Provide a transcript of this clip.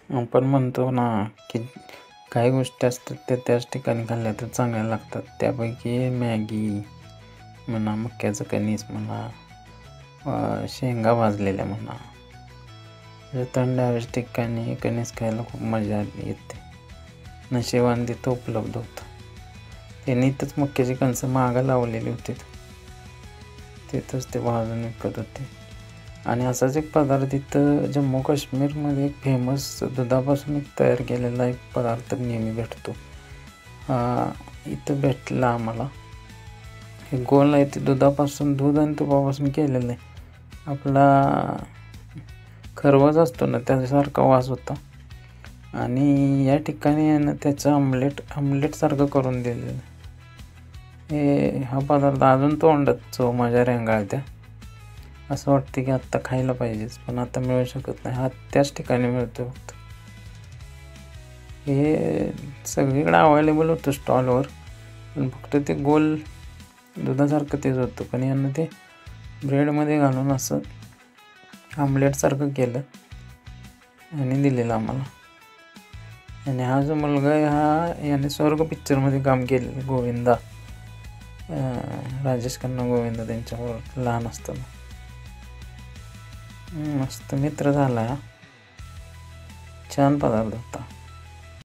आपण म्हणतो ना की काही गोष्टी असतात त्या त्याच ठिकाणी खाल्ल्या तर चांगल्या लागतात. त्यापैकी मॅगी म्हणा, मक्याचं कणीस म्हणा, शेंगा भाजलेल्या म्हणा, हे थंड हवेच्या ठिकाणी कणीस खायला खूप मजा येते. नशिबाने तिथं उपलब्ध होतं. त्यांनी इथंच मक्याची कणसं मागं लावलेली होती, तिथंच ते भाजून विकत होते. आणि असाच एक पदार्थ इथं जम्मू काश्मीरमध्ये एक फेमस दुधापासून एक तयार केलेला एक पदार्थ नेहमी भेटतो. इथं भेटला आम्हाला. हे गोल आहे, ते दुधापासून, दूध आणि तुपापासून केलेलं आहे. आपला खरवस असतो ना त्याच्यासारखा वास होता. आणि या ठिकाणी आहे ना त्याचं आमलेटसारखं करून दिलेलं. हा पदार्थ अजून तोंडात चव माझ्या रेंगाळत्या. असं वाटतं की आत्ता खायला पाहिजेच, पण आता मिळू शकत नाही. हा त्याच ठिकाणी मिळतो फक्त. हे सगळीकडे अवेलेबल होतं स्टॉलवर, पण फक्त ते गोल दुधासारखं तेच होतं. पण यांना ते ब्रेडमध्ये घालून असं आमलेटसारखं केलं आणि दिलेलं आम्हाला. आणि हा जो मुलगा आहे याने स्वर्ग पिक्चरमध्ये काम केलेलं, गोविंदा, राजेश खन्ना गोविंदा त्यांच्याबरोबर लहान असताना. मस्त मित्र झाला. छान पदार्थ होता.